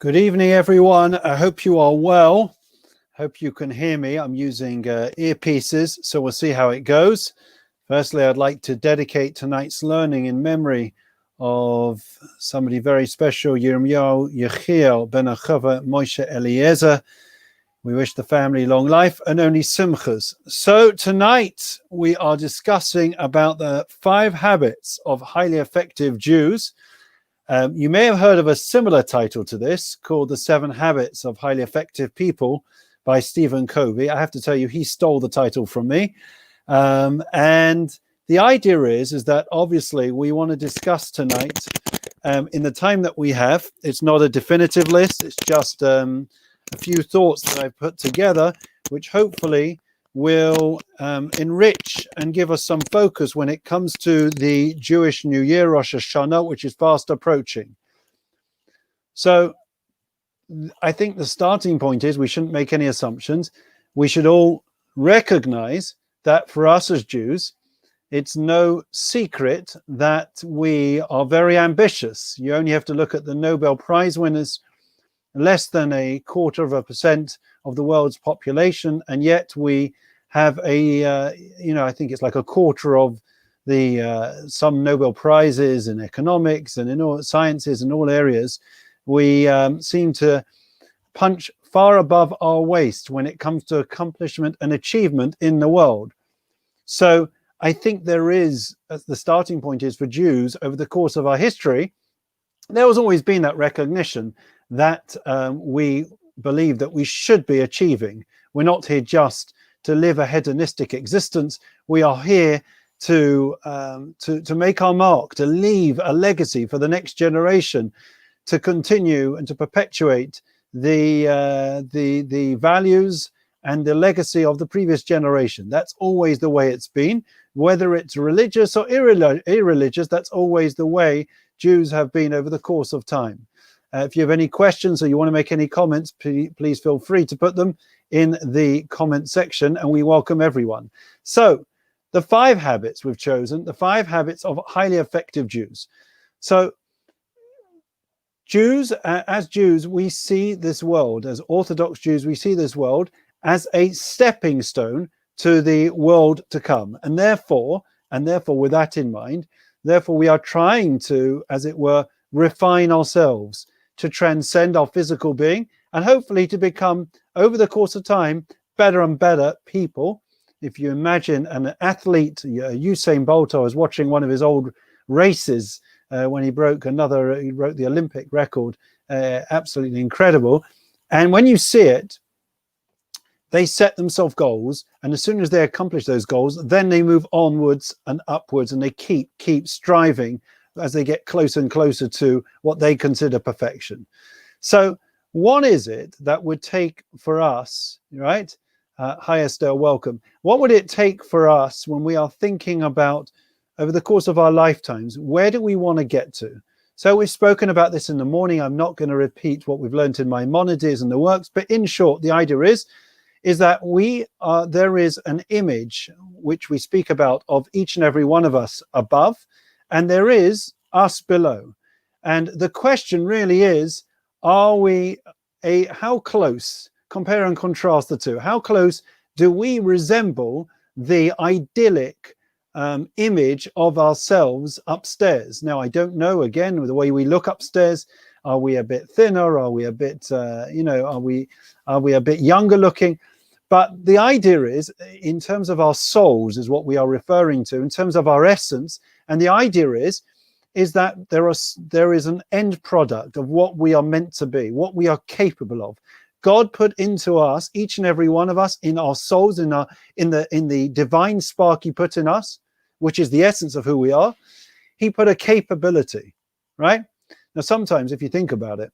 Good evening, everyone. I hope you are well. Hope you can hear me. I'm using earpieces, so we'll see how it goes. Firstly, I'd like to dedicate tonight's learning in memory of somebody very special, Yirmiyahu Yechiel ben Achava Moshe Eliezer. We wish the family long life and only simchas. So tonight we are discussing about the 5 habits of highly effective Jews. You may have heard of a similar title to this called The 7 Habits of Highly Effective People by Stephen Covey. I have to tell you, he stole the title from me. And the idea is that obviously we want to discuss tonight in the time that we have. It's not a definitive list. It's just a few thoughts that I've put together, which hopefully will enrich and give us some focus when it comes to the Jewish New Year, Rosh Hashanah, which is fast approaching. So I think the starting point is we shouldn't make any assumptions. We should all recognize that for us as Jews, it's no secret that we are very ambitious. You only have to look at the Nobel Prize winners, less than 0.25% of the world's population, and yet we have I think it's like 1/4 of the some Nobel Prizes in economics and in all sciences and all areas. We seem to punch far above our waist when it comes to accomplishment and achievement in the world. So I think there is, the starting point is for Jews over the course of our history, there has always been that recognition that we believe that we should be achieving. We're not here just to live a hedonistic existence. We are here to make our mark, to leave a legacy for the next generation, to continue and to perpetuate the values and the legacy of the previous generation. That's always the way it's been, whether it's religious or irreligious. That's always the way Jews have been over the course of time. If you have any questions or you want to make any comments, please feel free to put them in the comment section, and we welcome everyone. So the 5 habits we've chosen, the 5 habits of highly effective Jews. So Jews, as Jews, we see this world, as Orthodox Jews, we see this world as a stepping stone to the world to come. And therefore, with that in mind, therefore we are trying to, as it were, refine ourselves, to transcend our physical being, and hopefully to become, over the course of time, better and better people. If you imagine an athlete, Usain Bolt, I was watching one of his old races when he broke the Olympic record, absolutely incredible. And when you see it, they set themselves goals, and as soon as they accomplish those goals, then they move onwards and upwards, and they keep striving as they get closer and closer to what they consider perfection. So what is it that would take for us, right? Hi Estelle, welcome. What would it take for us when we are thinking about, over the course of our lifetimes, where do we want to get to? So we've spoken about this in the morning. I'm not going to repeat what we've learned in Maimonides and the works, but in short, the idea is that there is an image which we speak about of each and every one of us above, and there is us below. And the question really is, are we how close, compare and contrast the two, how close do we resemble the idyllic image of ourselves upstairs? Now, I don't know, again, with the way we look upstairs, are we a bit thinner? Are we a bit, are we a bit younger looking? But the idea is, in terms of our souls, is what we are referring to, in terms of our essence. And the idea is that there is an end product of what we are meant to be, what we are capable of. God put into us, each and every one of us, in our souls, in the divine spark he put in us, which is the essence of who we are. He put a capability, right? Now, sometimes if you think about it,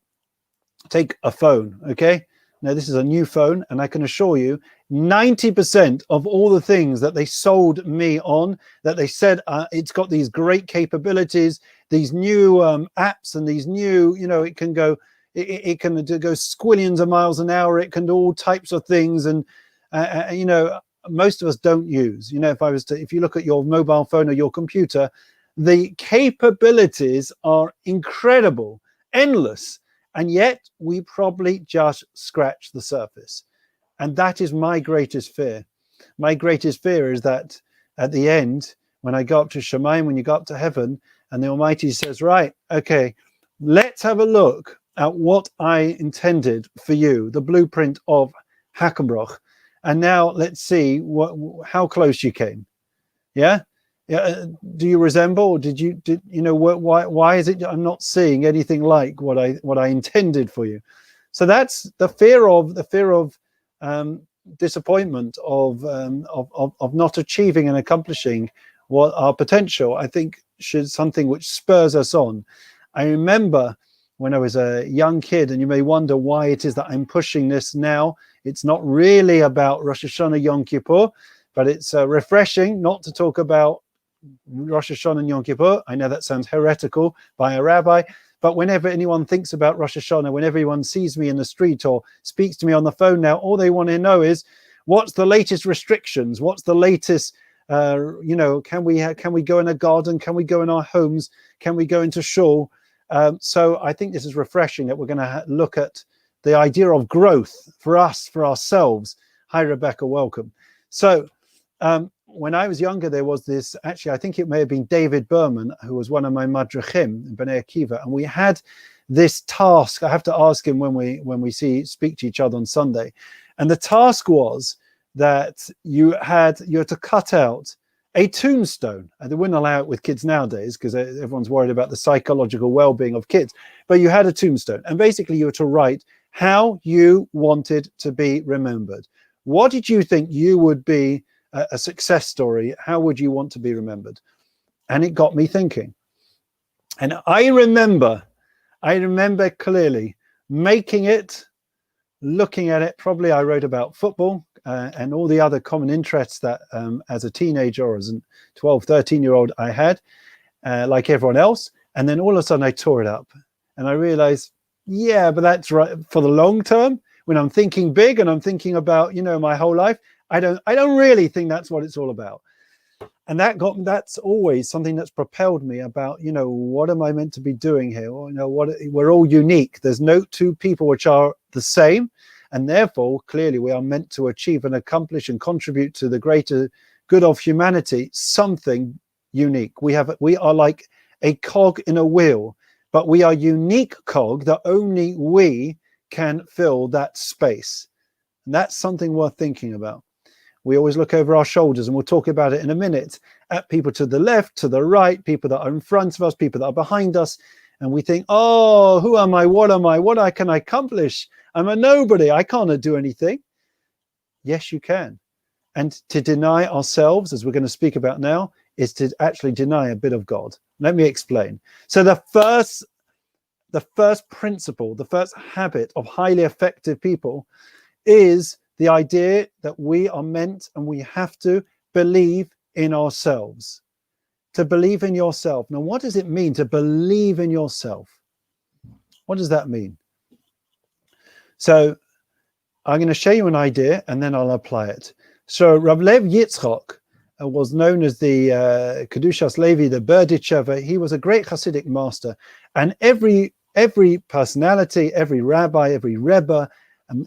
take a phone, okay? Now, this is a new phone, and I can assure you 90% of all the things that they sold me on, that they said it's got these great capabilities, these new apps and these new, it can go squillions of miles an hour, it can do all types of things, and most of us don't use. If you look at your mobile phone or your computer, the capabilities are incredible, endless. And yet we probably just scratch the surface. And that is my greatest fear. My greatest fear is that at the end, when I go up to Shemaim, when you go up to heaven, and the Almighty says, right, okay, let's have a look at what I intended for you, the blueprint of Hackenbroch. And now let's see how close you came. Yeah. Do you resemble, or did you know, why is it I'm not seeing anything like what I intended for you? So that's the fear of disappointment, of not achieving and accomplishing what our potential, I think, should something which spurs us on. I remember when I was a young kid, and you may wonder why it is that I'm pushing this now. It's not really about Rosh Hashanah Yom Kippur, but it's refreshing not to talk about Rosh Hashanah and Yom Kippur. I know that sounds heretical by a rabbi, but whenever anyone thinks about Rosh Hashanah, when everyone sees me in the street or speaks to me on the phone now, all they want to know is, what's the latest restrictions? What's the latest, can we go in a garden? Can we go in our homes? Can we go into shul? So I think this is refreshing that we're going to look at the idea of growth for us, for ourselves. Hi, Rebecca, welcome. So when I was younger, there was this, actually, I think it may have been David Berman, who was one of my madrechim in Bnei Akiva, and we had this task. I have to ask him when we speak to each other on Sunday. And the task was that you had to cut out a tombstone. And they wouldn't allow it with kids nowadays because everyone's worried about the psychological well-being of kids. But you had a tombstone, and basically you were to write how you wanted to be remembered. What did you think you would be a success story? How would you want to be remembered? And it got me thinking. And I remember clearly making it, looking at it. Probably I wrote about football and all the other common interests that as a teenager or as a 12, 13-year-old I had, like everyone else. And then all of a sudden I tore it up and I realized, yeah, but that's right for the long term. When I'm thinking big and I'm thinking about, my whole life, I don't really think that's what it's all about. And that's always something that's propelled me about, what am I meant to be doing here? Or, we're all unique. There's no two people which are the same. And therefore, clearly, we are meant to achieve and accomplish and contribute to the greater good of humanity, something unique. We are like a cog in a wheel, but we are unique cog that only we can fill that space. And that's something worth thinking about. We always look over our shoulders, and we'll talk about it in a minute, at people to the left, to the right, people that are in front of us, people that are behind us. And we think, oh, who am I? What am I? What can I accomplish? I'm a nobody. I can't do anything. Yes, you can. And to deny ourselves, as we're going to speak about now, is to actually deny a bit of God. Let me explain. So the first principle, the first habit of highly effective people is the idea that we are meant and we have to believe in ourselves. To believe in yourself. Now, what does it mean to believe in yourself? What does that mean? So I'm going to show you an idea and then I'll apply it. So Rav Lev Yitzchok was known as the Kedushas Levi, the Berditchever. He was a great Hasidic master. And every personality, every rabbi, every rebbe,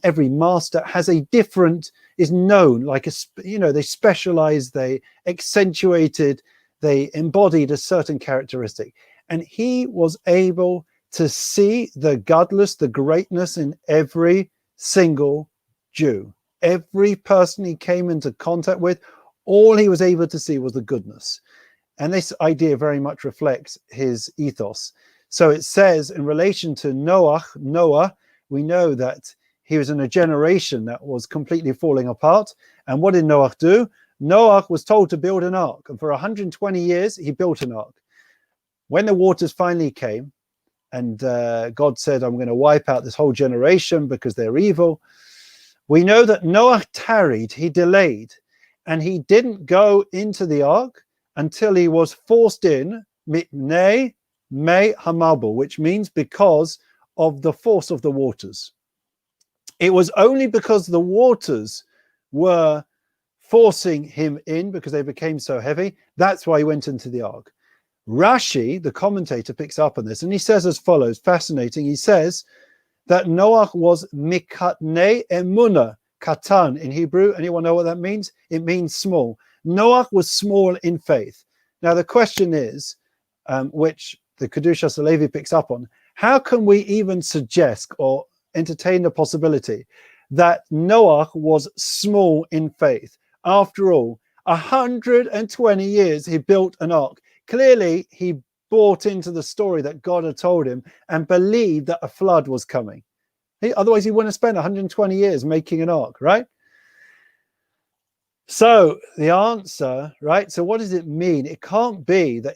every master has a different, is known, like they specialized, they accentuated, they embodied a certain characteristic. And he was able to see the godless, the greatness in every single Jew. Every person he came into contact with, all he was able to see was the goodness. And this idea very much reflects his ethos. So it says in relation to Noah, we know that he was in a generation that was completely falling apart. And what did Noah do? Noah was told to build an ark. And for 120 years, he built an ark. When the waters finally came, and God said, I'm going to wipe out this whole generation because they're evil, we know that Noah tarried, he delayed, and he didn't go into the ark until he was forced in, mitnei mei hamabul, which means because of the force of the waters. It was only because the waters were forcing him in because they became so heavy. That's why he went into the ark. Rashi, the commentator, picks up on this and he says as follows, fascinating. He says, that Noach was mikatnei emunah, katan in Hebrew. Anyone know what that means? It means small. Noach was small in faith. Now the question is, which the Kedushas Levi picks up on, how can we even suggest or entertain the possibility that Noach was small in faith? After all, 120 years he built an ark. Clearly he bought into the story that God had told him and believed that a flood was coming. Otherwise he wouldn't have spent 120 years making an ark, right? So the answer, right? So what does it mean? It can't be that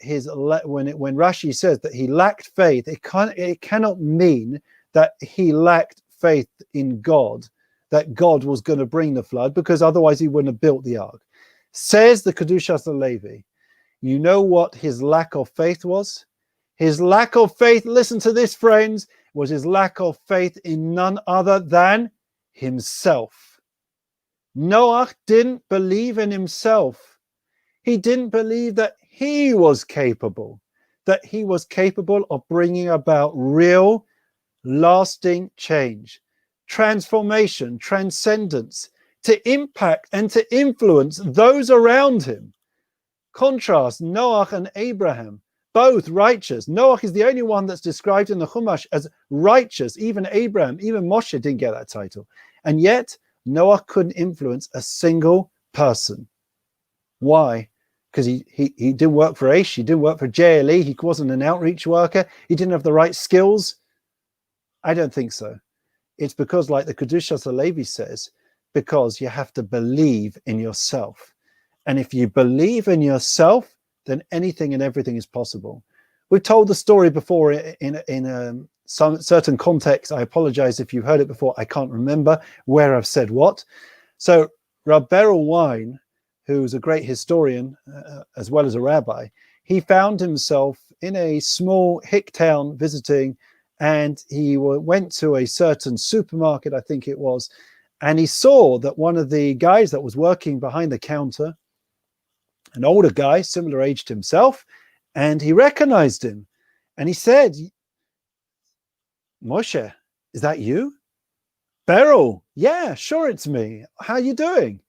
when Rashi says that he lacked faith, it cannot mean that he lacked faith in God, that God was going to bring the flood, because otherwise he wouldn't have built the ark. Says the Kedushas Levi, you know what his lack of faith was? His lack of faith, listen to this, friends, was his lack of faith in none other than himself. Noach didn't believe in himself. He didn't believe that he was capable of bringing about real, lasting change, transformation, transcendence, to impact and to influence those around him. Contrast Noach and Abraham, both righteous. Noach is the only one that's described in the Chumash as righteous. Even Abraham, even Moshe didn't get that title. And yet, Noach couldn't influence a single person. Why? Because he didn't work for Aish, he didn't work for JLE, he wasn't an outreach worker, he didn't have the right skills. I don't think so. It's because, like the Kedushas Levi says, because you have to believe in yourself. And if you believe in yourself, then anything and everything is possible. We've told the story before in some certain context. I apologize if you've heard it before. I can't remember where I've said what. So Rab Beryl Wein, who's a great historian as well as a rabbi, he found himself in a small hick town visiting, and he went to a certain supermarket, I think it was, and he saw that one of the guys that was working behind the counter, an older guy, similar age to himself, and he recognized him. And he said, Moshe, is that you? Beryl, yeah, sure, it's me. How are you doing?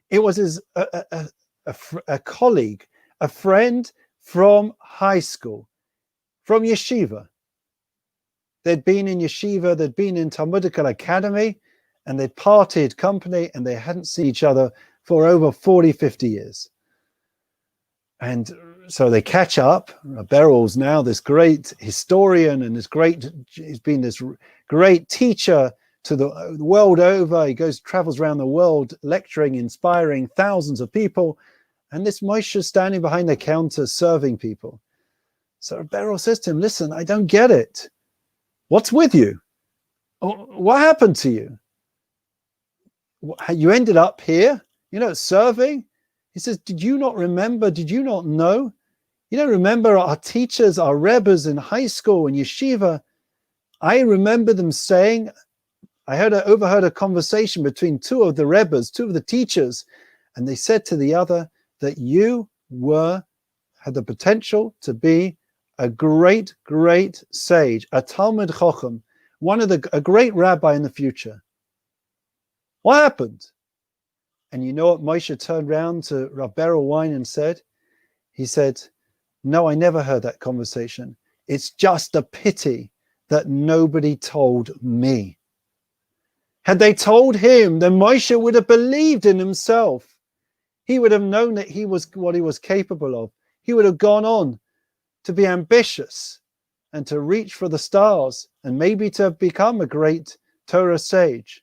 It was a colleague, a friend from high school, from yeshiva. They'd been in yeshiva, they'd been in Talmudical Academy, and they'd parted company, and they hadn't seen each other for over 40, 50 years. And so they catch up. Beryl's now this great historian, and he's been this great teacher to the world over. He travels around the world lecturing, inspiring thousands of people. And this Moshe is standing behind the counter serving people. So Beryl says to him, listen, I don't get it. What's with you? What happened to you? You ended up here, serving? He says, did you not remember? Did you not know? Remember our teachers, our rebbes in high school and yeshiva? I remember them saying, I overheard a conversation between two of the rebbes, two of the teachers, and they said to the other that you had the potential to be a great, great sage, a Talmud Chochem, a great rabbi in the future. What happened? And you know what Moshe turned around to Rab Beryl Wein and said? He said, no, I never heard that conversation. It's just a pity that nobody told me. Had they told him, then Moshe would have believed in himself. He would have known that he was what he was capable of. He would have gone on to be ambitious and to reach for the stars and maybe to have become a great Torah sage.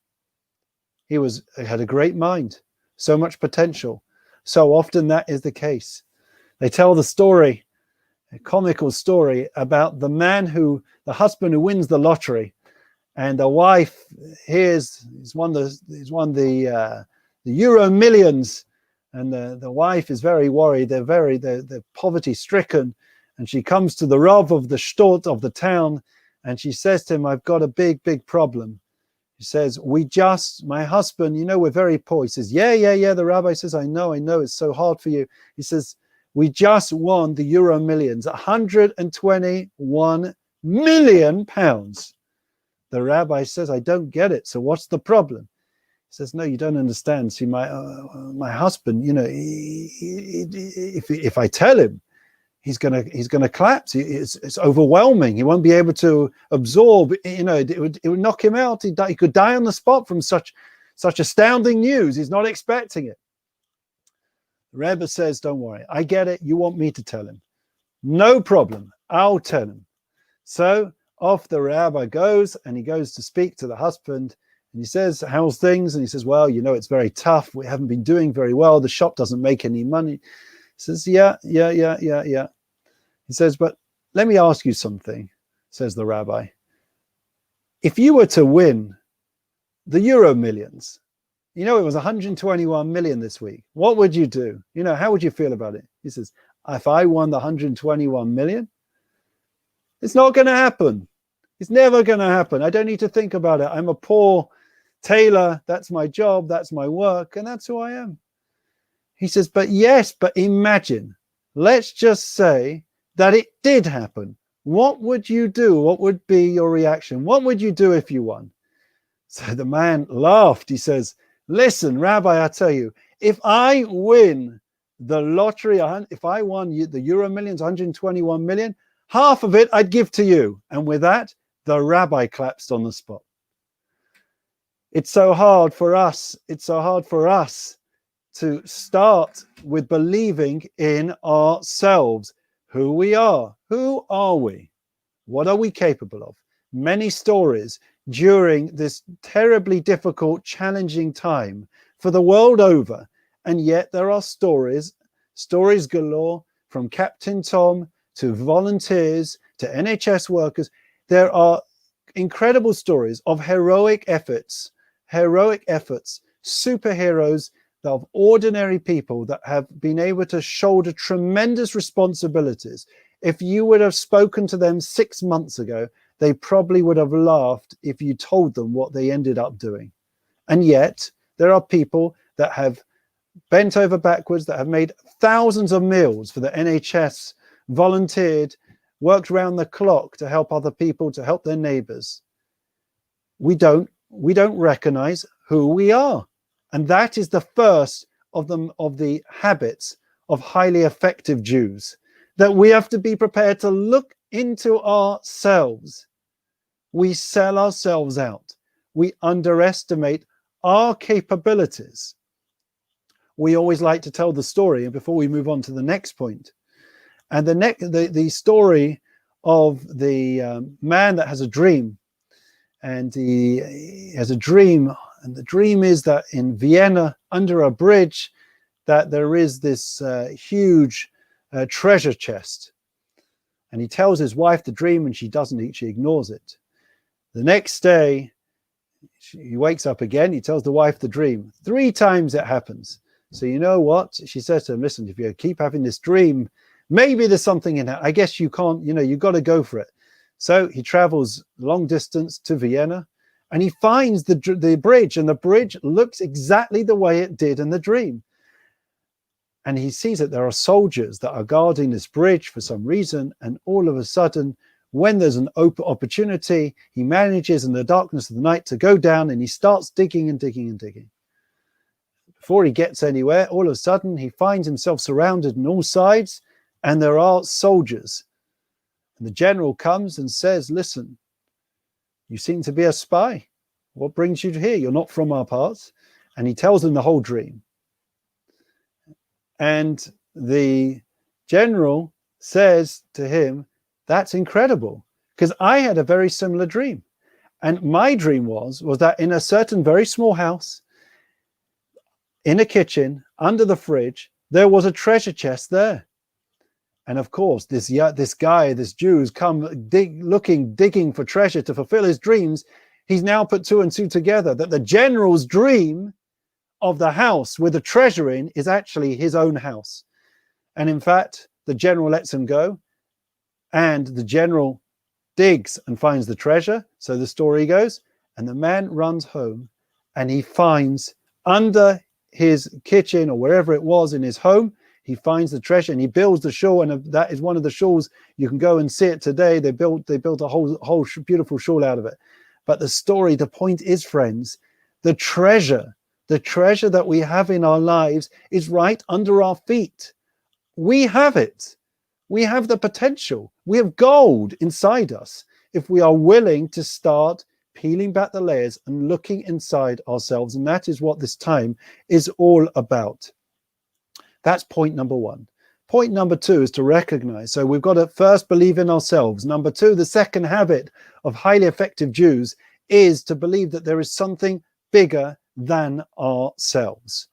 He had a great mind, so much potential. So often that is the case. They tell the story, a comical story about the husband who wins the lottery, and the wife he's won the Euro Millions, and the wife is very worried. They're poverty stricken, and she comes to the Rav of the Shtort of the town, and she says to him, I've got a big, big problem. He says, my husband, we're very poor. He says, yeah. The rabbi says, I know, it's so hard for you. He says, we just won the Euro Millions, 121 million pounds. The rabbi says, I don't get it. So what's the problem? He says, no, you don't understand. See, my husband, you know, if I tell him, he's gonna collapse. It's overwhelming. He won't be able to absorb. You know, it would knock him out. He could die on the spot from such astounding news. He's not expecting it. The Rebbe says, don't worry, I get it. You want me to tell him? No problem. I'll tell him. So off the rabbi goes, and he goes to speak to the husband. And he says, how's things? And he says, well, you know, it's very tough. We haven't been doing very well. The shop doesn't make any money. He says, yeah. He says, but let me ask you something, says the rabbi. If you were to win the Euro Millions, you know, it was 121 million this week, what would you do? You know, how would you feel about it? He says, if I won the 121 million, it's not going to happen. It's never going to happen. I don't need to think about it. I'm a poor tailor. That's my job. That's my work. And that's who I am. He says, but yes, but imagine, let's just say that it did happen. What would you do? What would be your reaction? What would you do if you won? So the man laughed. He says, listen, Rabbi, I tell you, if I win the lottery, if I won the Euro Millions, 121 million, half of it I'd give to you. And with that, the rabbi collapsed on the spot. It's so hard for us. It's so hard for us to start with believing in ourselves, who we are. Who are we? What are we capable of? Many stories during this terribly difficult, challenging time for the world over. And yet there are stories galore, from Captain Tom to volunteers to NHS workers. There are incredible stories of heroic efforts, superheroes of ordinary people that have been able to shoulder tremendous responsibilities. If you would have spoken to them 6 months ago, they probably would have laughed if you told them what they ended up doing. And yet there are people that have bent over backwards, that have made thousands of meals for the NHS, volunteered, worked round the clock to help other people, to help their neighbors. We don't recognize who we are. And that is the first of the habits of highly effective Jews, that we have to be prepared to look into ourselves. We sell ourselves out. We underestimate our capabilities. We always like to tell the story, and before we move on to the next point, and the story of the man that has a dream, and he has a dream, and the dream is that in Vienna, under a bridge, that there is this huge treasure chest. And he tells his wife the dream, and she doesn't. She ignores it. The next day, he wakes up again. He tells the wife the dream. 3 times it happens. So you know what? She says to him, listen, if you keep having this dream, maybe there's something in it. I guess you can't, you've got to go for it. So he travels long distance to Vienna, and he finds the bridge, and the bridge looks exactly the way it did in the dream. And he sees that there are soldiers that are guarding this bridge for some reason. And all of a sudden, when there's an open opportunity, he manages in the darkness of the night to go down, and he starts digging and digging and digging. Before he gets anywhere, all of a sudden, he finds himself surrounded on all sides, and there are soldiers. And the general comes and says, listen, you seem to be a spy. What brings you here? You're not from our parts. And he tells them the whole dream. And the general says to him, that's incredible, because I had a very similar dream. And my dream was that in a certain very small house, in a kitchen, under the fridge, there was a treasure chest there. And of course, this Jew who's come digging for treasure to fulfill his dreams, he's now put 2 and 2 together, that the general's dream of the house with the treasure in is actually his own house. And in fact, the general lets him go, and the general digs and finds the treasure. So the story goes, and the man runs home, and he finds under his kitchen, or wherever it was in his home, he finds the treasure, and he builds the shul. And that is one of the shuls. You can go and see it today. They built a whole beautiful shul out of it. But the point is, friends, the treasure that we have in our lives is right under our feet. We have it. We have the potential. We have gold inside us if we are willing to start peeling back the layers and looking inside ourselves. And that is what this time is all about. That's point number one. Point number two is to recognize. So we've got to first believe in ourselves. Number two, the second habit of highly effective Jews is to believe that there is something bigger than ourselves.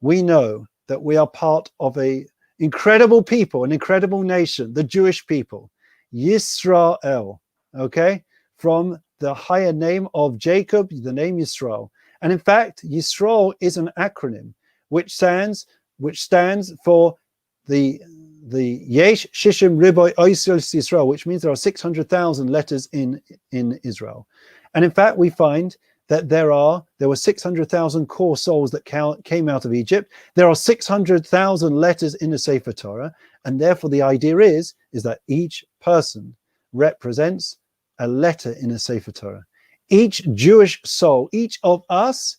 We know that we are part of an incredible people, an incredible nation, the Jewish people, Yisrael, okay? From the higher name of Jacob, the name Yisrael. And in fact, Yisrael is an acronym which stands for the Yesh Shishim Riboy Oisel Yisrael, which means there are 600,000 letters in Israel. And in fact, we find that there were 600,000 core souls that came out of Egypt. There are 600,000 letters in the Sefer Torah, and therefore the idea is that each person represents a letter in a Sefer Torah. Each Jewish soul, each of us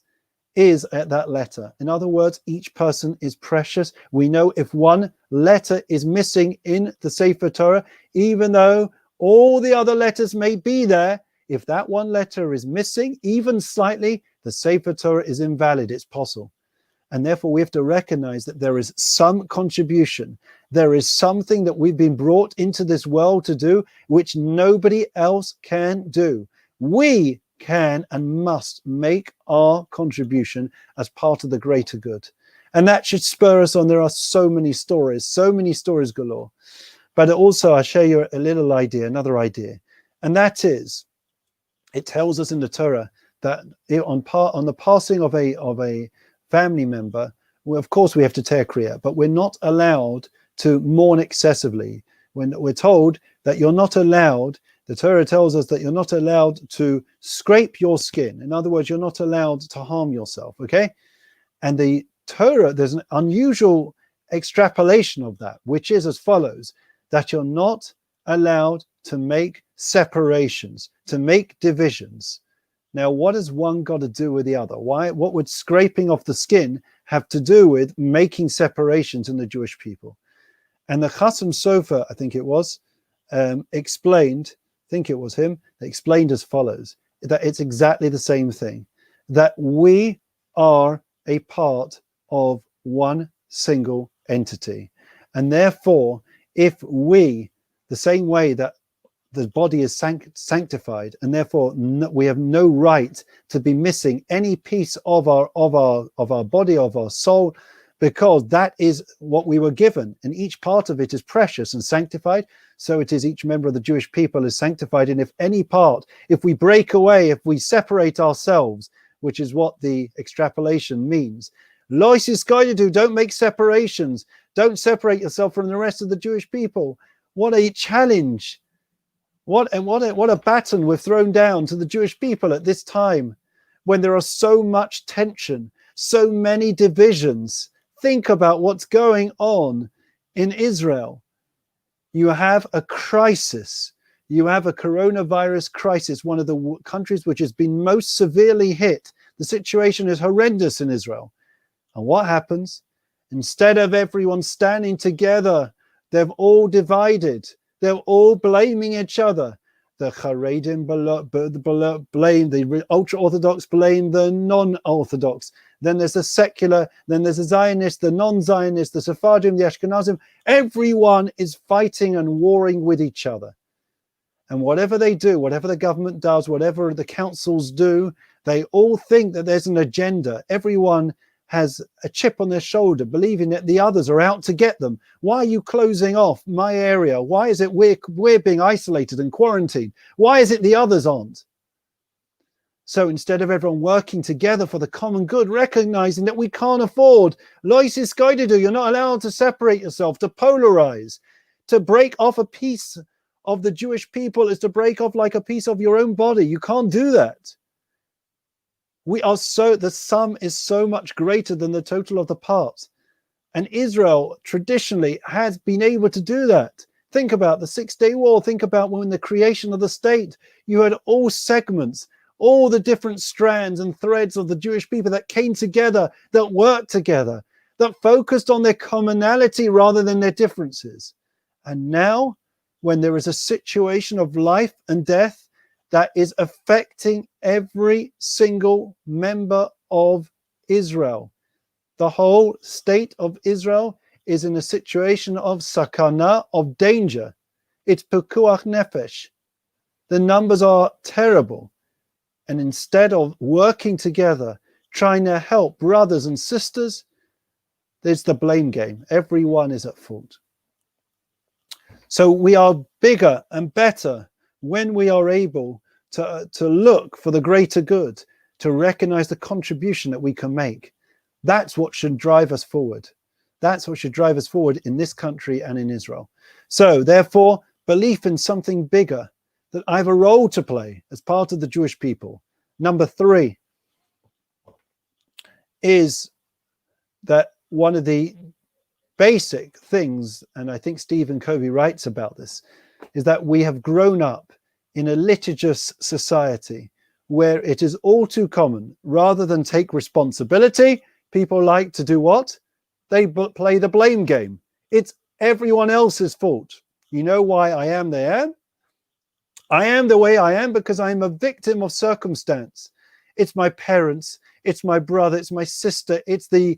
is at that letter. In other words, each person is precious. We know if one letter is missing in the Sefer Torah, even though all the other letters may be there, if that one letter is missing, even slightly, the Sefer Torah is invalid. It's possible. And therefore, we have to recognize that there is some contribution. There is something that we've been brought into this world to do, which nobody else can do. We can and must make our contribution as part of the greater good. And that should spur us on. There are so many stories galore. But also, I'll share you a little idea, another idea. And that is, it tells us in the Torah that on the passing of a family member, well, of course we have to tear but we're not allowed to mourn excessively. When we're told that you're not allowed, the Torah tells us that you're not allowed to scrape your skin. In other words, you're not allowed to harm yourself, okay? And the Torah, there's an unusual extrapolation of that, which is as follows, that you're not allowed to make separations, to make divisions. Now, what has one got to do with the other? What would scraping off the skin have to do with making separations in the Jewish people? And the Chasam Sofer, I think it was, explained as follows, that it's exactly the same thing, that we are a part of one single entity. And therefore, if we, the same way that the body is sanctified, and therefore we have no right to be missing any piece of our body, of our soul, because that is what we were given, and each part of it is precious and sanctified. So it is each member of the Jewish people is sanctified. And if any part, if we break away, if we separate ourselves, which is what the extrapolation means, Lois is guided to, don't make separations, don't separate yourself from the rest of the Jewish people. What a challenge! What a baton we've thrown down to the Jewish people at this time, when there are so much tension, so many divisions. Think about what's going on in Israel. You have a crisis. You have a coronavirus crisis, one of the countries which has been most severely hit. The situation is horrendous in Israel. And what happens? Instead of everyone standing together, they've all divided. They're all blaming each other. The Haredim blame, the ultra-Orthodox blame the non-Orthodox. Then there's the secular, then there's the Zionist, the non-Zionist, the Sephardim, the Ashkenazim. Everyone is fighting and warring with each other. And whatever they do, whatever the government does, whatever the councils do, they all think that there's an agenda. Everyone has a chip on their shoulder, believing that the others are out to get them. Why are you closing off my area? Why is it we're being isolated and quarantined? Why is it the others aren't? So instead of everyone working together for the common good, recognizing that we can't afford, Loisis Gaididu, you're not allowed to separate yourself, to polarize, to break off a piece of the Jewish people is to break off like a piece of your own body. You can't do that. The sum is so much greater than the total of the parts. And Israel traditionally has been able to do that. Think about the 6-Day War. Think about when the creation of the state, you had all segments, all the different strands and threads of the Jewish people that came together, that worked together, that focused on their commonality rather than their differences. And now, when there is a situation of life and death that is affecting every single member of Israel, the whole state of Israel is in a situation of sakana, of danger. It's pekuach nefesh. The numbers are terrible. And instead of working together, trying to help brothers and sisters, there's the blame game. Everyone is at fault. So we are bigger and better when we are able to look for the greater good, to recognize the contribution that we can make. That's what should drive us forward. That's what should drive us forward in this country and in Israel. So therefore, belief in something bigger, that I have a role to play as part of the Jewish people. Number 3 is that one of the basic things, and I think Stephen Covey writes about this, is that we have grown up in a litigious society where it is all too common, rather than take responsibility, people like to do what? They play the blame game. It's everyone else's fault. You know why I am the am? I am the way I am because I'm a victim of circumstance. It's my parents, it's my brother, it's my sister, it's the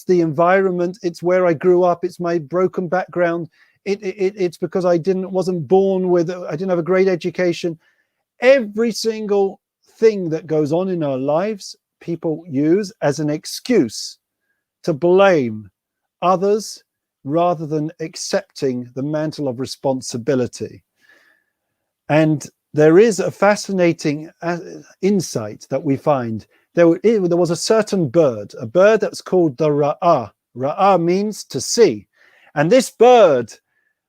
environment, it's where I grew up, it's my broken background. It's because I wasn't born with, I didn't have a great education. Every single thing that goes on in our lives, people use as an excuse to blame others rather than accepting the mantle of responsibility. And there is a fascinating insight that we find. There was a certain bird, a bird that's called the ra'ah. Ra'ah means to see. And this bird,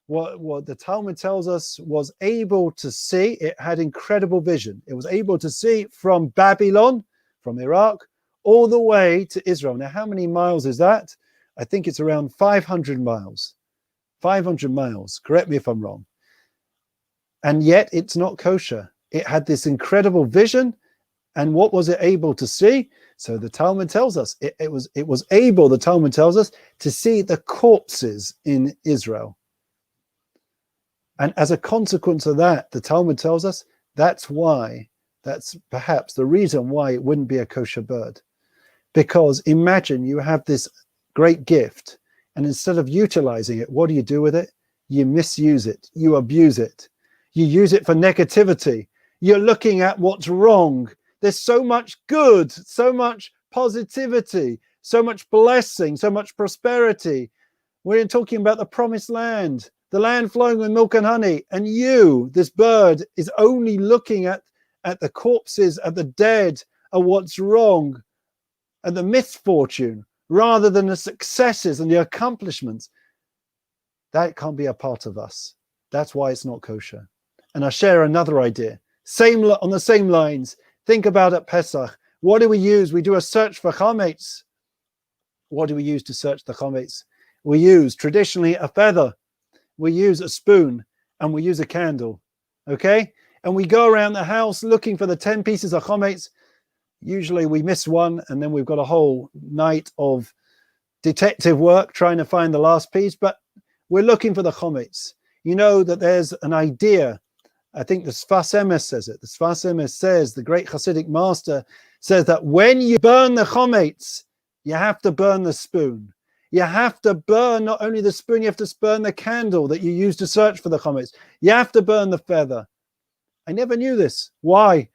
what the Talmud tells us, was able to see. It had incredible vision. It was able to see from Babylon, from Iraq, all the way to Israel. Now, how many miles is that? I think it's around 500 miles. 500 miles. Correct me if I'm wrong. And yet it's not kosher. It had this incredible vision. And what was it able to see? So the Talmud tells us it was able, the Talmud tells us, to see the corpses in Israel. And as a consequence of that, the Talmud tells us that's perhaps the reason why it wouldn't be a kosher bird. Because imagine you have this great gift, and instead of utilizing it, what do you do with it? You misuse it, you abuse it, you use it for negativity. You're looking at what's wrong. There's so much good, so much positivity, so much blessing, so much prosperity. We're talking about the promised land, the land flowing with milk and honey. And you, this bird, is only looking at the corpses, at the dead, at what's wrong, at the misfortune, rather than the successes and the accomplishments. That can't be a part of us. That's why it's not kosher. And I'll share another idea. On the same lines, think about at Pesach. What do we use? We do a search for chametz. What do we use to search the chametz? We use traditionally a feather. We use a spoon, and we use a candle. Okay? And we go around the house looking for the 10 pieces of chametz. Usually we miss one, and then we've got a whole night of detective work trying to find the last piece, but we're looking for the chametz. You know that there's an idea. I think the Sfas Emes says it. The Sfas Emes says, the great Hasidic master says, that when you burn the chametz, you have to burn the spoon. You have to burn not only the spoon, you have to burn the candle that you use to search for the chametz. You have to burn the feather. I never knew this. Why?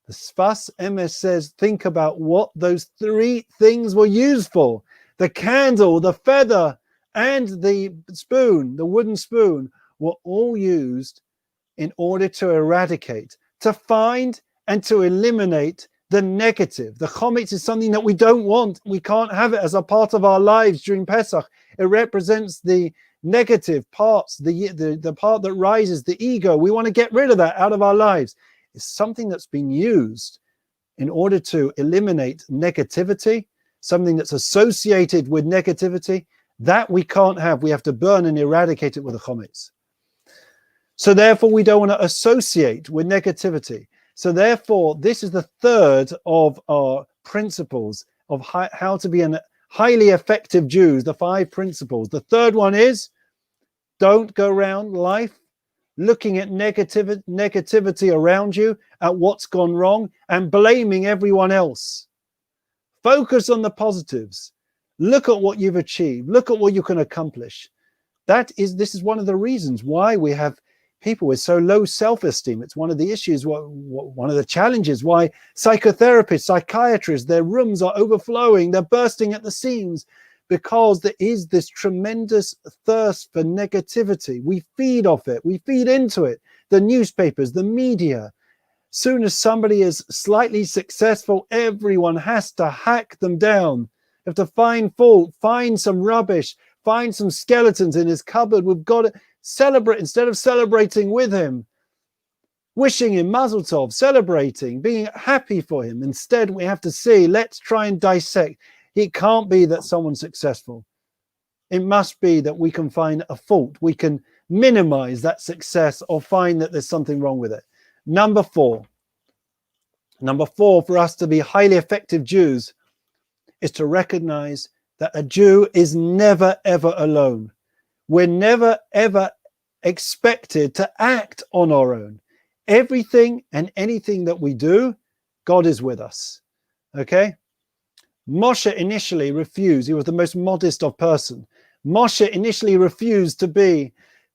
The Sfas Emes says, think about what those 3 things were used for. The candle, the feather, and the spoon, the wooden spoon, were all used in order to eradicate, to find and to eliminate the negative. The chametz is something that we don't want. We can't have it as a part of our lives during Pesach. It represents the negative parts, the part that rises, the ego. We want to get rid of that out of our lives. It's something that's been used in order to eliminate negativity, something that's associated with negativity. That we can't have. We have to burn and eradicate it with the chametz. So therefore, we don't want to associate with negativity. So therefore, this is the third of our principles of how to be a highly effective Jew, the 5 principles. The third one is, don't go around life looking at negativity around you, at what's gone wrong, and blaming everyone else. Focus on the positives. Look at what you've achieved. Look at what you can accomplish. This is one of the reasons why we have people with so low self-esteem. It's one of the issues, one of the challenges why psychotherapists, psychiatrists, their rooms are overflowing, they're bursting at the seams, because there is this tremendous thirst for negativity. We feed off it, we feed into it. The newspapers, the media. Soon as somebody is slightly successful, everyone has to hack them down. You have to find fault, find some rubbish, find some skeletons in his cupboard. We've got to celebrate instead of celebrating with him, wishing him mazel tov, celebrating, being happy for him. Instead, we have to see, let's try and dissect. It can't be that someone's successful. It must be that we can find a fault. We can minimize that success or find that there's something wrong with it. Number four, for us to be highly effective Jews is to recognize that a Jew is never, ever alone. We're never, ever expected to act on our own. Everything and anything that we do, God is with us. Okay? Moshe initially refused. He was the most modest of person. Moshe initially refused to be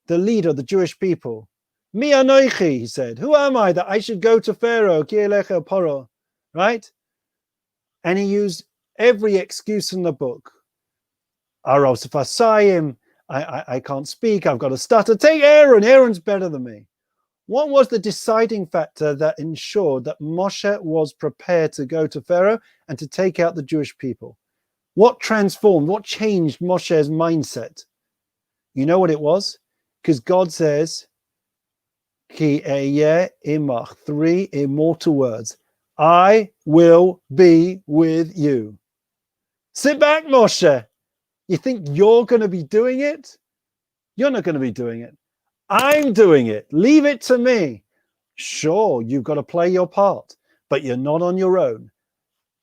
the leader of the Jewish people. Mi anoichi, he said. Who am I that I should go to Pharaoh? Ki elecha paro. Right? And he used every excuse in the book. Aros fasayim. I can't speak. I've got to stutter. Take Aaron. Aaron's better than me. What was the deciding factor that ensured that Moshe was prepared to go to Pharaoh and to take out the Jewish people? What transformed, what changed Moshe's mindset? You know what it was? Because God says, Ki eyeh imach, 3 immortal words. I will be with you. Sit back, Moshe. You think you're going to be doing it? You're not going to be doing it. I'm doing it. Leave it to me. Sure, you've got to play your part, but you're not on your own.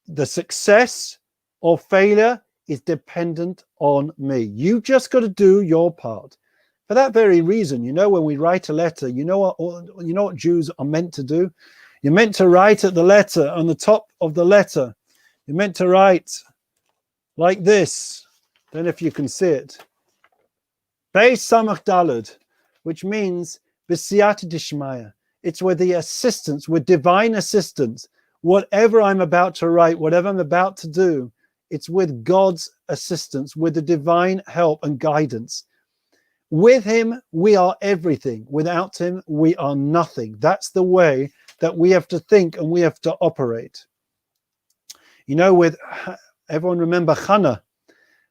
The success or failure is dependent on me. You just got to do your part. For that very reason, you know, when we write a letter, you know what Jews are meant to do? You're meant to write at the letter, on the top of the letter. You're meant to write like this. Don't know if you can see it. Beis Samach Daled, which means B'siyata Dishmaya. It's with the assistance, with divine assistance. Whatever I'm about to write, whatever I'm about to do, it's with God's assistance, with the divine help and guidance. With him, we are everything. Without him, we are nothing. That's the way that we have to think and we have to operate. You know, everyone remember Hannah.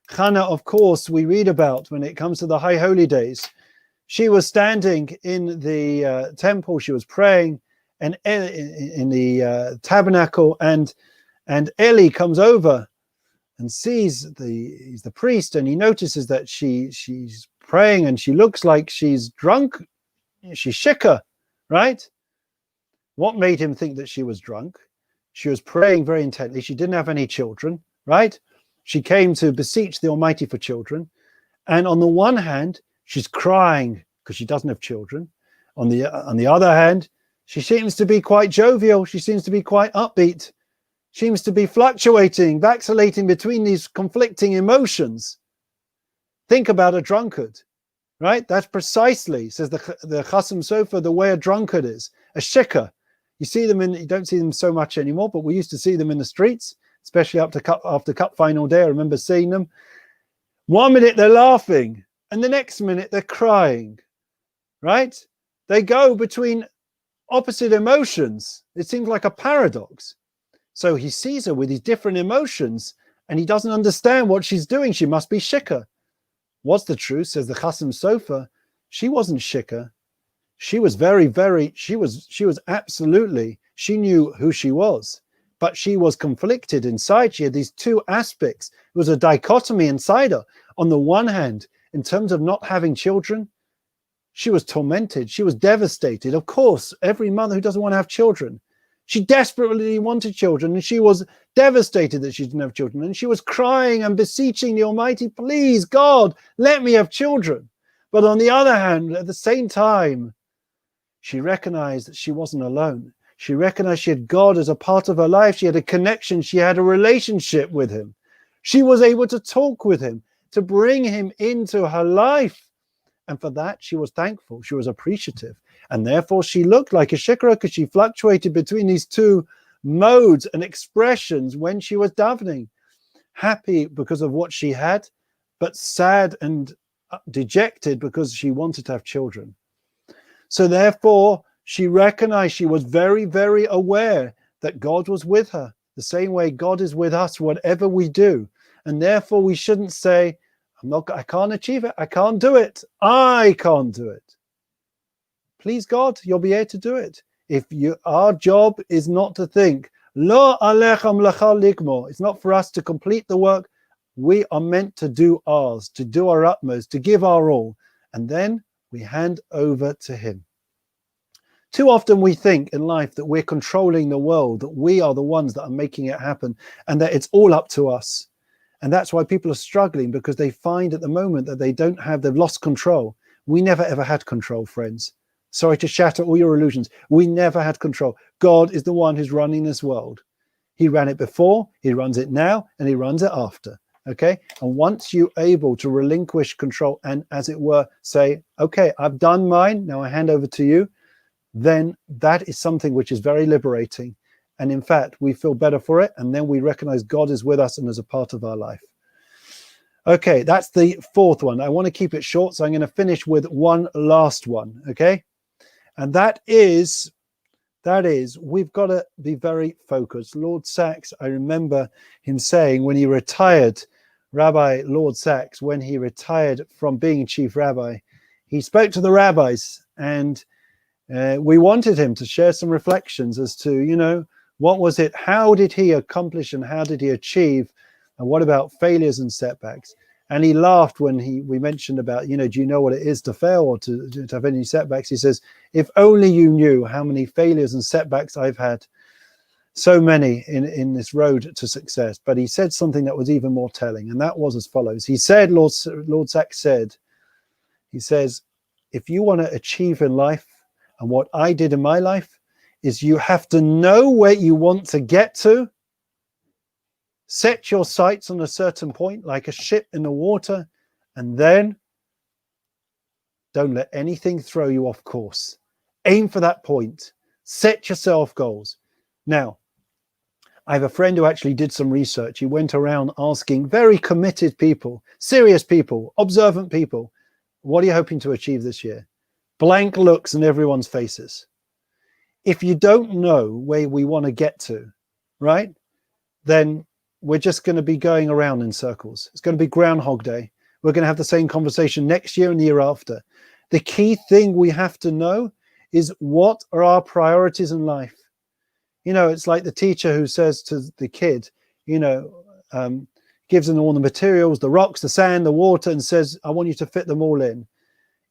Hannah, of course, we read about when it comes to the High Holy Days. She was standing in the temple, she was praying, and in the tabernacle, and Eli comes over and sees he's the priest, and he notices that she's praying and she looks like she's drunk, she's shikha, right? What made him think that she was drunk? She was praying very intently. She didn't have any children, right? She came to beseech the Almighty for children. And on the one hand, she's crying because she doesn't have children. On the other hand, she seems to be quite jovial. She seems to be quite upbeat. She seems to be fluctuating, vacillating between these conflicting emotions. Think about a drunkard, right? That's precisely, says the Chasam Sofer, the way a drunkard is. A shikha. You don't see them so much anymore, but we used to see them in the streets, especially after cup final day. I remember seeing them. 1 minute they're laughing, and the next minute they're crying, right? They go between opposite emotions. It seems like a paradox. So he sees her with these different emotions, and he doesn't understand what she's doing. She must be shikha. What's the truth? Says the Chasam Sofer. She wasn't shikha. She was she was absolutely, she knew who she was. But she was conflicted inside. She had these two aspects. It was a dichotomy inside her. On the one hand, in terms of not having children, She was tormented. She was devastated. Of course, every mother who doesn't want to have children. She desperately wanted children, and she was devastated that she didn't have children. And she was crying and beseeching the Almighty, please, God, let me have children. But on the other hand, at the same time, she recognized that she wasn't alone. She recognized she had God as a part of her life. She had a connection. She had a relationship with him. She was able to talk with him, to bring him into her life. And for that, she was thankful. She was appreciative. And therefore, she looked like a shikra because she fluctuated between these two modes and expressions when she was davening. Happy because of what she had, but sad and dejected because she wanted to have children. So therefore, she recognized, she was very, very aware that God was with her, the same way God is with us, whatever we do. And therefore, we shouldn't say, I can't achieve it. I can't do it. I can't do it. Please God, you'll be able to do it. Our job is not to think, Lo alechem lecha ligmor. It's not for us to complete the work. We are meant to do ours, to do our utmost, to give our all. And then we hand over to him. Too often we think in life that we're controlling the world, that we are the ones that are making it happen, and that it's all up to us. And that's why people are struggling, because they find at the moment that they've lost control. We never ever had control, friends. Sorry to shatter all your illusions. We never had control. God is the one who's running this world. He ran it before, he runs it now, and he runs it after. Okay? And once you're able to relinquish control and, as it were, say, okay, I've done mine, now I hand over to you, then that is something which is very liberating. And in fact, we feel better for it. And then we recognize God is with us and as a part of our life. Okay, that's the fourth one. I want to keep it short, so I'm going to finish with one last one. Okay. And that is, we've got to be very focused. Lord Sachs, I remember him saying when he retired, Rabbi Lord Sachs, when he retired from being chief rabbi, he spoke to the rabbis, and we wanted him to share some reflections as to, what was it? How did he accomplish and how did he achieve? And what about failures and setbacks? And he laughed when we mentioned about, do you know what it is to fail or to have any setbacks? He says, if only you knew how many failures and setbacks I've had, so many in this road to success. But he said something that was even more telling, and that was as follows. He said, Lord Sachs said, he says, if you want to achieve in life, and what I did in my life, is you have to know where you want to get to, set your sights on a certain point, like a ship in the water, and then don't let anything throw you off course. Aim for that point. Set yourself goals. Now, I have a friend who actually did some research. He went around asking very committed people, serious people, observant people, what are you hoping to achieve this year? Blank looks in everyone's faces. If you don't know where we want to get to, right, then we're just going to be going around in circles. It's going to be Groundhog Day. We're going to have the same conversation next year and the year after. The key thing we have to know is, what are our priorities in life? It's like the teacher who says to the kid, gives them all the materials, the rocks, the sand, the water, and says, I want you to fit them all in.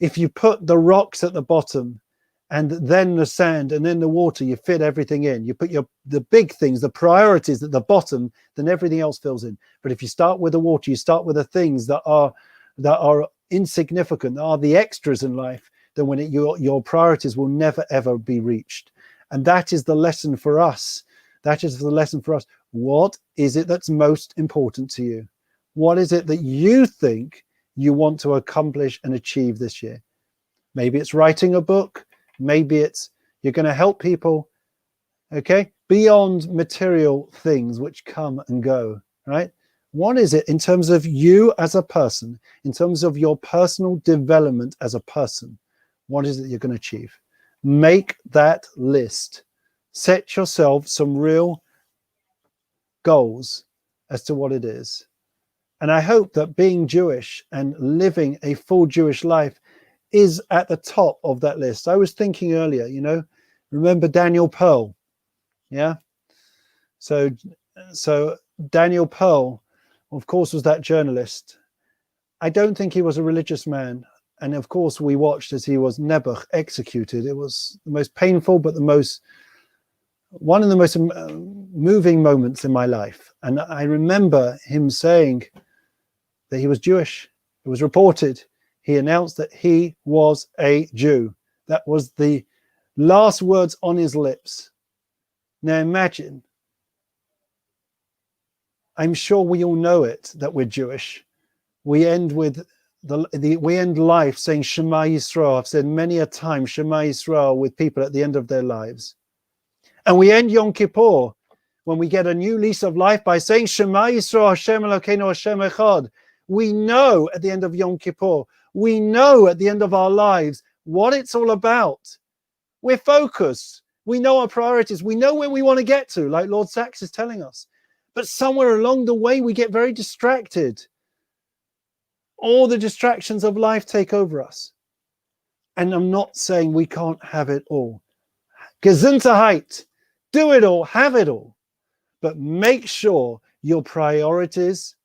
If you put the rocks at the bottom and then the sand and then the water, you fit everything in. You put the big things, the priorities at the bottom, then everything else fills in. But if you start with the water, you start with the things that are insignificant, are the extras in life, then your priorities will never ever be reached. And that is the lesson for us. That is the lesson for us. What is it that's most important to you? What is it that you think you want to accomplish and achieve this year? Maybe it's writing a book. Maybe it's you're going to help people, okay? Beyond material things which come and go, right? What is it in terms of you as a person, in terms of your personal development as a person? What is it you're going to achieve? Make that list. Set yourself some real goals as to what it is. And I hope that being Jewish and living a full Jewish life is at the top of that list. I was thinking earlier, remember Daniel Pearl? Yeah. So Daniel Pearl, of course, was that journalist. I don't think he was a religious man. And of course, we watched as he was Nebuch executed. It was the most painful, but one of the most moving moments in my life. And I remember him saying that he was Jewish. It was reported. He announced that he was a Jew. That was the last words on his lips. Now imagine, I'm sure we all know it, that we're Jewish. We end with we end life saying Shema Yisrael. I've said many a time Shema Yisrael with people at the end of their lives. And we end Yom Kippur when we get a new lease of life by saying Shema Yisrael Hashem Elokeinu Hashem Echad. We know at the end of Yom Kippur, we know at the end of our lives what it's all about. We're focused. We know our priorities. We know where we want to get to, like Lord Sachs is telling us. But somewhere along the way, we get very distracted. All the distractions of life take over us. And I'm not saying we can't have it all. Gesundheit, do it all, have it all. But make sure your priorities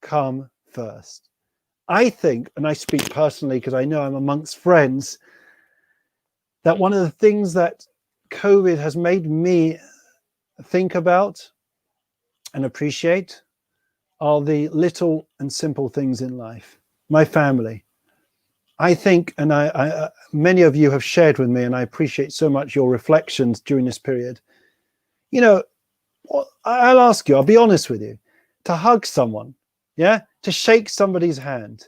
come first. I think, and I speak personally because I know I'm amongst friends, that one of the things that COVID has made me think about and appreciate are the little and simple things in life. My family. I think, and I many of you have shared with me, and I appreciate so much your reflections during this period. You know, I'll ask you, I'll be honest with you, to hug someone, yeah, to shake somebody's hand,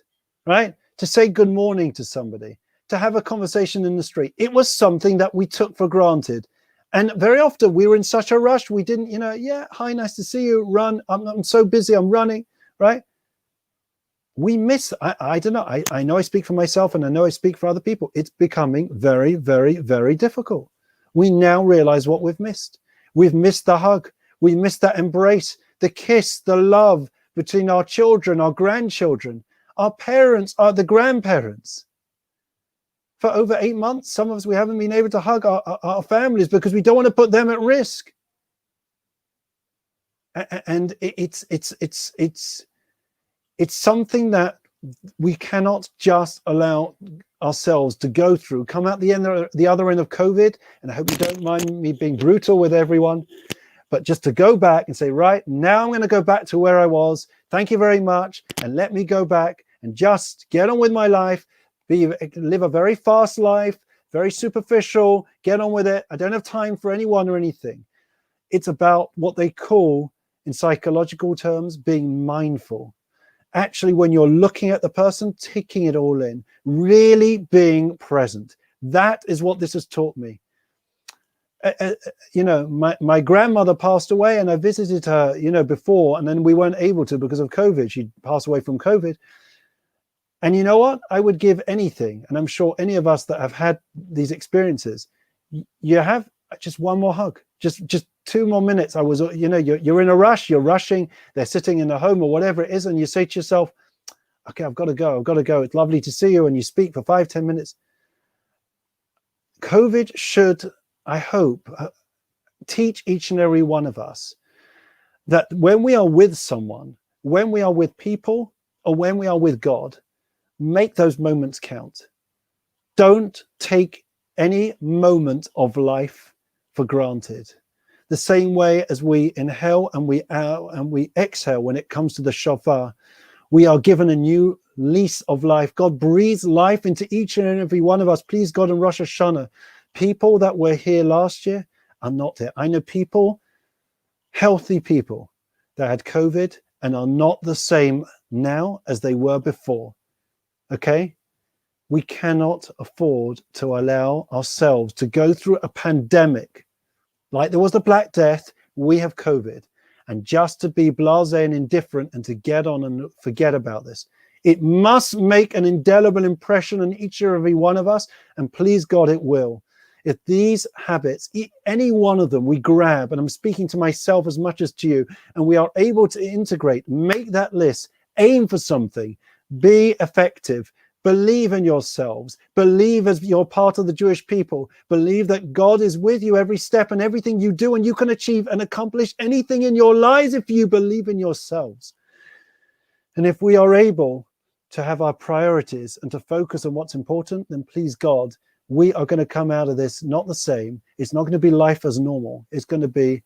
right, to say good morning to somebody, to have a conversation in the street. It was something that we took for granted. And very often we were in such a rush, we didn't, yeah, hi, nice to see you, run, I'm so busy, I'm running, right? We miss, I don't know, I know I speak for myself and I know I speak for other people. It's becoming very, very, very difficult. We now realize what we've missed. We've missed the hug. We missed that embrace, the kiss, the love between our children, our grandchildren, our parents, the grandparents. For over 8 months, some of us, we haven't been able to hug our families because we don't want to put them at risk. And it's something that we cannot just allow ourselves to go through, come out the other end of COVID. And I hope you don't mind me being brutal with everyone, but just to go back and say, right, now I'm going to go back to where I was. Thank you very much. And let me go back and just get on with my life, live a very fast life, very superficial, get on with it. I don't have time for anyone or anything. It's about what they call, in psychological terms, being mindful. Actually, when you're looking at the person, taking it all in, really being present. That is what this has taught me. My grandmother passed away and I visited her, before, and then we weren't able to because of COVID. She passed away from COVID. And you know what? I would give anything, and I'm sure any of us that have had these experiences, you have just one more hug, just 2 more minutes. You're in a rush, you're rushing, they're sitting in a home or whatever it is, and you say to yourself, okay, I've got to go. It's lovely to see you, and you speak for 5-10 minutes. COVID should, I hope, teach each and every one of us that when we are with someone, when we are with people, or when we are with God, make those moments count. Don't take any moment of life for granted. The same way as we inhale and we out and we exhale when it comes to the shofar, we are given a new lease of life. God breathes life into each and every one of us. Please, God, in Rosh Hashanah, people that were here last year are not here. I know people, healthy people, that had COVID and are not the same now as they were before. Okay? We cannot afford to allow ourselves to go through a pandemic. Like there was the Black Death, we have COVID. And just to be blasé and indifferent and to get on and forget about this. It must make an indelible impression on each and every one of us. And please God, it will. If these habits, any one of them we grab, and I'm speaking to myself as much as to you, and we are able to integrate, make that list, aim for something, be effective, believe in yourselves, believe as you're part of the Jewish people, believe that God is with you every step and everything you do, and you can achieve and accomplish anything in your lives if you believe in yourselves. And if we are able to have our priorities and to focus on what's important, then please God, we are going to come out of this not the same. It's not going to be life as normal. It's going to be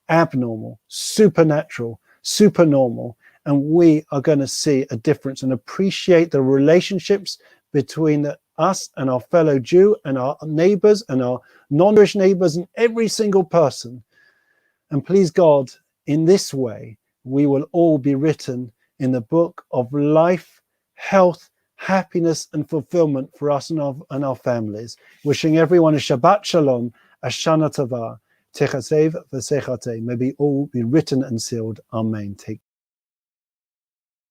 abnormal, supernatural, supernormal. And we are going to see a difference and appreciate the relationships between us and our fellow Jew and our neighbors and our non-Jewish neighbors and every single person. And please God, in this way, we will all be written in the book of life, health, happiness, and fulfillment for us and our families. Wishing everyone a Shabbat Shalom, a Shana Tova, Techasev v'Sechate. May we all be written and sealed. Amen. Take